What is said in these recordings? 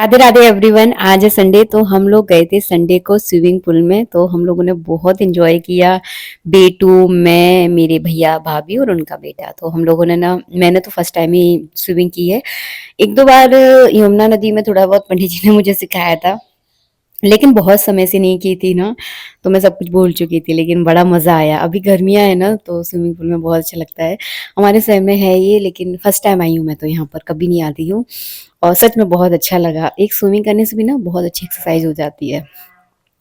Radhe Radhe everyone. आज है Sunday तो हम लोग गए थे संडे को स्विमिंग पूल में। तो हम लोगों ने बहुत एंजॉय किया। बेटू, मैं, मेरे भैया भाभी और उनका बेटा। तो हम लोगों ने ना, मैंने तो फर्स्ट टाइम ही स्विमिंग की है। एक दो बार यमुना नदी में थोड़ा बहुत पंडित जी ने मुझे सिखाया था, लेकिन बहुत समय से नहीं की थी ना, तो मैं सब कुछ भूल चुकी थी। लेकिन बड़ा मजा आया। अभी गर्मियां है ना, तो स्विमिंग पूल में बहुत अच्छा लगता है। हमारे शहर में है ये, लेकिन फर्स्ट टाइम आई हूँ मैं, तो यहाँ पर कभी नहीं आती हूँ। और सच में बहुत अच्छा लगा। एक स्विमिंग करने से भी ना बहुत अच्छी एक्सरसाइज हो जाती है।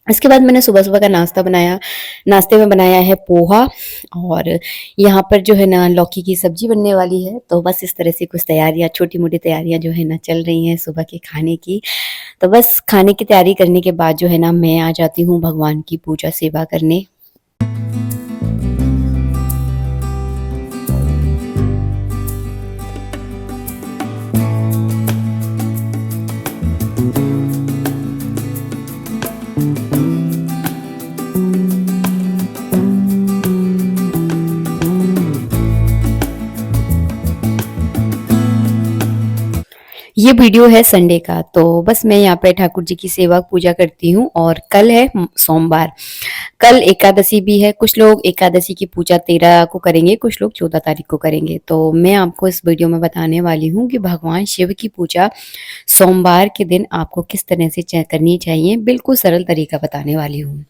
इसके बाद मैंने सुबह सुबह का नाश्ता बनाया। नाश्ते में बनाया है पोहा। और यहाँ पर जो है ना, लौकी की सब्जी बनने वाली है। तो बस इस तरह से कुछ तैयारियां, छोटी मोटी तैयारियां जो है ना चल रही हैं सुबह के खाने की। तो बस खाने की तैयारी करने के बाद जो है ना, मैं आ जाती हूँ भगवान की पूजा सेवा करने। ये वीडियो है संडे का। तो बस मैं यहाँ पे ठाकुर जी की सेवा पूजा करती हूँ। और कल है सोमवार। कल एकादशी भी है। कुछ लोग एकादशी की पूजा 13 को करेंगे, कुछ लोग 14 तारीख को करेंगे। तो मैं आपको इस वीडियो में बताने वाली हूँ कि भगवान शिव की पूजा सोमवार के दिन आपको किस तरह से करनी चाहिए। बिल्कुल सरल तरीका बताने वाली हूँ।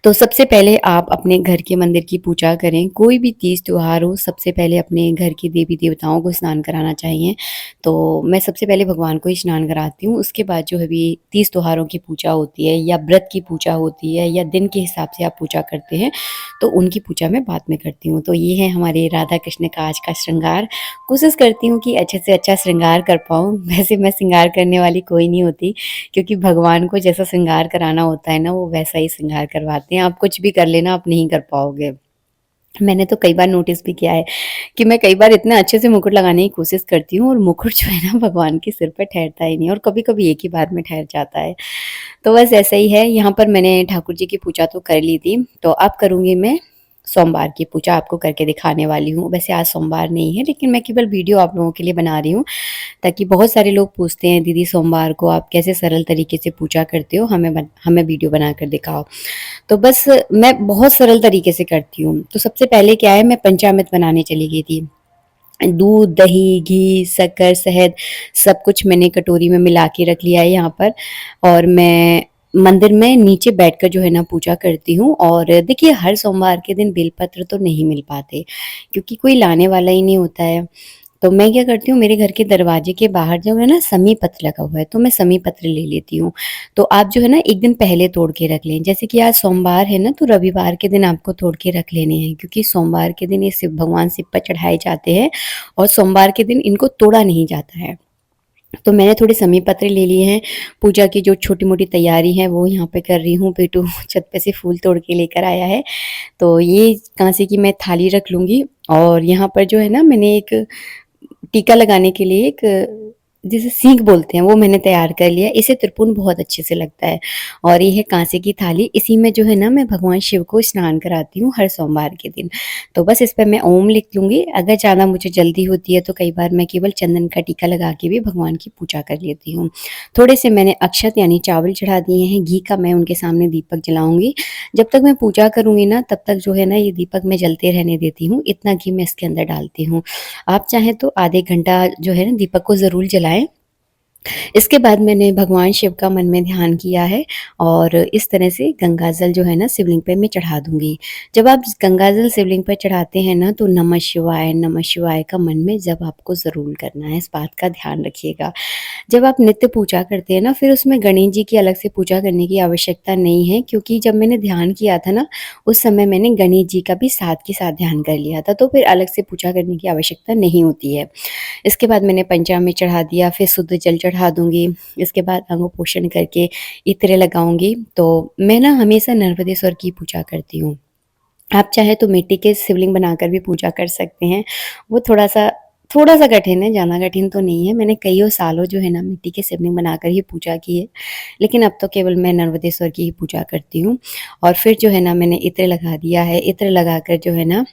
तो सबसे पहले आप अपने घर के मंदिर की पूजा करें। कोई भी तीज त्योहार हो, सबसे पहले अपने घर के देवी देवताओं को स्नान कराना चाहिए। तो मैं सबसे पहले भगवान को ही स्नान कराती हूँ। उसके बाद जो है भी तीज त्योहारों की पूजा होती है, या व्रत की पूजा होती है, या दिन के हिसाब से आप पूजा करते हैं, तो उनकी पूजा मैं बाद में करती हूँ। तो ये है हमारे राधा कृष्ण का आज का श्रृंगार। कोशिश करती हूँ कि अच्छे से अच्छा श्रृंगार कर पाऊँ। वैसे मैं श्रृंगार करने वाली कोई नहीं होती, क्योंकि भगवान को जैसा श्रृंगार कराना होता है ना, वो वैसा ही श्रृंगार करवाते हैं। आप कुछ भी कर लेना, आप नहीं कर पाओगे। मैंने तो कई बार नोटिस भी किया है कि मैं कई बार इतना अच्छे से मुकुट लगाने की कोशिश करती हूँ, और मुकुट जो है ना भगवान के सिर पे ठहरता ही नहीं, और कभी कभी एक ही बार में ठहर जाता है। तो बस ऐसा ही है। यहाँ पर मैंने ठाकुर जी की पूजा तो कर ली थी। तो अब करूँगी मैं सोमवार की पूजा, आपको करके दिखाने वाली हूँ। वैसे आज सोमवार नहीं है, लेकिन मैं केवल वीडियो आप लोगों के लिए बना रही हूँ, ताकि बहुत सारे लोग पूछते हैं, दीदी सोमवार को आप कैसे सरल तरीके से पूजा करते हो, हमें वीडियो बनाकर दिखाओ। तो बस मैं बहुत सरल तरीके से करती हूँ। तो सबसे पहले क्या है, मैं पंचामृत बनाने चली गई थी। दूध, दही, घी, शक्कर, शहद, सब कुछ मैंने कटोरी में मिला के रख लिया है यहाँ पर। और मैं मंदिर में नीचे बैठकर जो है ना पूजा करती हूँ। और देखिए, हर सोमवार के दिन बेलपत्र तो नहीं मिल पाते, क्योंकि कोई लाने वाला ही नहीं होता है। तो मैं क्या करती हूँ, मेरे घर के दरवाजे के बाहर जो है ना समी पत्र लगा हुआ है, तो मैं समी पत्र ले लेती हूँ। तो आप जो है ना एक दिन पहले तोड़ के रख लें। जैसे कि आज सोमवार है ना, तो रविवार के दिन आपको तोड़ के रख लेने हैं, क्योंकि सोमवार के दिन ये शिव भगवान शिव पर चढ़ाए जाते हैं, और सोमवार के दिन इनको तोड़ा नहीं जाता है। तो मैंने थोड़े समी पत्र ले लिए हैं। पूजा की जो छोटी मोटी तैयारी है वो यहाँ पे कर रही हूँ। पेटू छत पे से फूल तोड़ के लेकर आया है। तो ये कांसे की मैं थाली रख लूँगी। और यहाँ पर जो है ना, मैंने एक टीका लगाने के लिए एक, जिसे सींग बोलते हैं, वो मैंने तैयार कर लिया। इसे त्रिपुन बहुत अच्छे से लगता है। और ये है कांसे की थाली। इसी में जो है ना, मैं भगवान शिव को स्नान कराती हूँ हर सोमवार के दिन। तो बस इस पर मैं ओम लिख लूँगी। अगर ज़्यादा मुझे जल्दी होती है तो कई बार मैं केवल चंदन का टीका लगा के भी भगवान की पूजा कर लेती हूँ। थोड़े से मैंने अक्षत यानी चावल चढ़ा दिए हैं। घी का मैं उनके सामने दीपक जलाऊंगी। जब तक मैं पूजा करूंगी ना, तब तक जो है ना, ये दीपक मैं जलते रहने देती हूँ। इतना घी मैं इसके अंदर डालती हूँ। आप चाहें तो आधे घंटा जो है ना, दीपक को ज़रूर जलाएं। इसके बाद मैंने भगवान शिव का मन में ध्यान किया है। और इस तरह से गंगा जल जो है ना, शिवलिंग पे मैं चढ़ा दूंगी। जब आप गंगा जल शिवलिंग पर चढ़ाते हैं ना, तो नमः शिवाय का मन में जब आपको ज़रूर करना है, इस बात का ध्यान रखिएगा। जब आप नित्य पूजा करते हैं ना, फिर उसमें गणेश जी की अलग से पूजा करने की आवश्यकता नहीं है, क्योंकि जब मैंने ध्यान किया था ना, उस समय मैंने गणेश जी का भी साथ के साथ ध्यान कर लिया था, तो फिर अलग से पूजा करने की आवश्यकता नहीं होती है। इसके बाद मैंने पंचामृत चढ़ा दिया, फिर शुद्ध जल चढ़ा दूंगी। इसके बाद अंगोपोषण करके इत्र लगाऊंगी। तो मैं ना हमेशा नर्मदेश्वर की पूजा करती हूँ। आप चाहे तो मिट्टी के शिवलिंग बनाकर भी पूजा कर सकते हैं। वो थोड़ा सा कठिन है, ज़्यादा कठिन तो नहीं है। मैंने कईयों सालों जो है ना, मिट्टी के शिवलिंग बनाकर ही पूजा की है। लेकिन अब तो केवल मैं नर्मदेश्वर की ही पूजा करती हूँ। और फिर जो है ना, मैंने इत्र लगा दिया है। इत्र लगाकर जो है ना,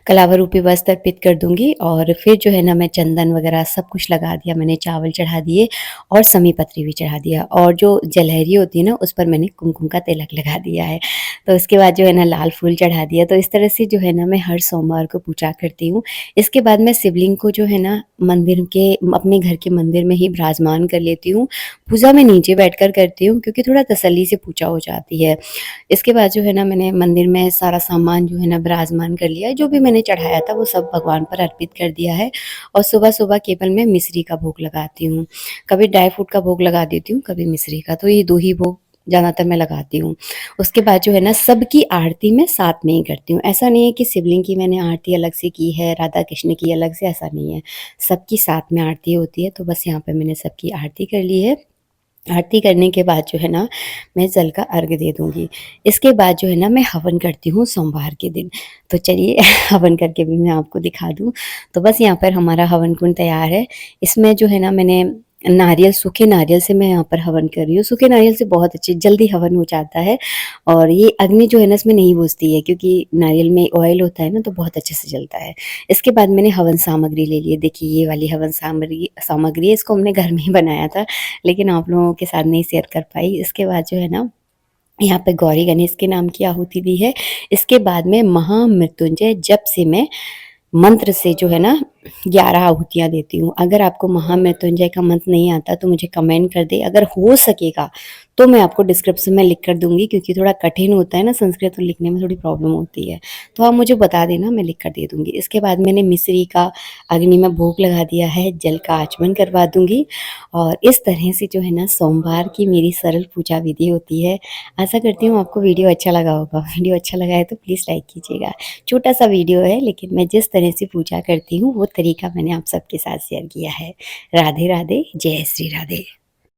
कलावा रूपी वस्त्र अर्पित कर दूँगी और फिर जो है ना मैं चंदन वगैरह सब कुछ लगा दिया, मैंने चावल चढ़ा दिए और समी पत्री भी चढ़ा दिया और जो जलहरी होती है ना उस पर मैंने कुमकुम का तिलक लगा दिया है। तो उसके बाद जो है ना लाल फूल चढ़ा दिया, तो इस तरह से जो है ना मैं हर सोमवार को पूजा करती हूँ। इसके बाद मैं शिवलिंग को जो है ना मंदिर के अपने घर के मंदिर में ही विराजमान कर लेती हूँ। पूजा मैं नीचे बैठकर करती हूँ क्योंकि थोड़ा तसल्ली से पूजा हो जाती है। इसके बाद जो है ना मैंने मंदिर में सारा सामान जो है ना विराजमान कर लिया है, जो भी मैंने चढ़ाया था वो सब भगवान पर अर्पित कर दिया है और सुबह-सुबह केवल मैं मिश्री का भोग लगाती हूँ। कभी ड्राई फ्रूट का भोग लगा देती हूँ, कभी मिश्री का, तो ये 2 ही भोग ज़्यादातर मैं लगाती हूँ। उसके बाद जो है ना सबकी आरती मैं साथ में ही करती हूँ। ऐसा नहीं है कि शिवलिंग की मैंने आरती अलग से की है, राधा कृष्ण की अलग से, ऐसा नहीं है। सबकी साथ में आरती होती है, तो बस यहाँ पे मैंने सबकी आरती कर ली है। आरती करने के बाद जो है ना, मैं जल का अर्घ दे दूँगी। इसके बाद जो है ना, मैं हवन करती हूँ सोमवार के दिन। तो चलिए हवन करके भी मैं आपको दिखा दूँ। तो बस यहाँ पर हमारा हवन कुंड तैयार है। इसमें जो है ना, मैंने नारियल सूखे नारियल से मैं यहाँ पर हवन कर रही हूँ। सूखे नारियल से बहुत अच्छी जल्दी हवन हो जाता है और ये अग्नि जो है ना, इसमें नहीं बुझती है क्योंकि नारियल में ऑयल होता है ना, तो बहुत अच्छे से जलता है। इसके बाद मैंने हवन सामग्री ले ली है। देखिए, ये वाली हवन सामग्री सामग्री है, इसको हमने घर में ही बनाया था। लेकिन आप लोगों के साथ नहीं शेयर कर पाई। इसके बाद जो है ना, यहाँ पे गौरी गणेश के नाम की आहुति दी है। इसके बाद में महामृत्युंजय जप से मैं मंत्र से जो है ना 11 आहुतियाँ देती हूँ। अगर आपको महामृत्युंजय का मंत्र नहीं आता तो मुझे कमेंट कर दें। अगर हो सकेगा तो मैं आपको डिस्क्रिप्शन में लिख कर दूँगी क्योंकि थोड़ा कठिन होता है ना संस्कृत, तो लिखने में थोड़ी प्रॉब्लम होती है। तो आप मुझे बता देना, मैं लिख कर दे दूँगी। इसके बाद मैंने मिश्री का अग्नि में भोग लगा दिया है, जल का आचमन करवा दूँगी और इस तरह से जो है ना सोमवार की मेरी सरल पूजा विधि होती है। आशा करती हूँ आपको वीडियो अच्छा लगा होगा। वीडियो अच्छा लगा है तो प्लीज़ लाइक कीजिएगा। छोटा-सा वीडियो है लेकिन मैं जिस तरह से पूजा करती हूँ वो तरीका मैंने आप सबके साथ शेयर किया है। राधे राधे, जय श्री राधे।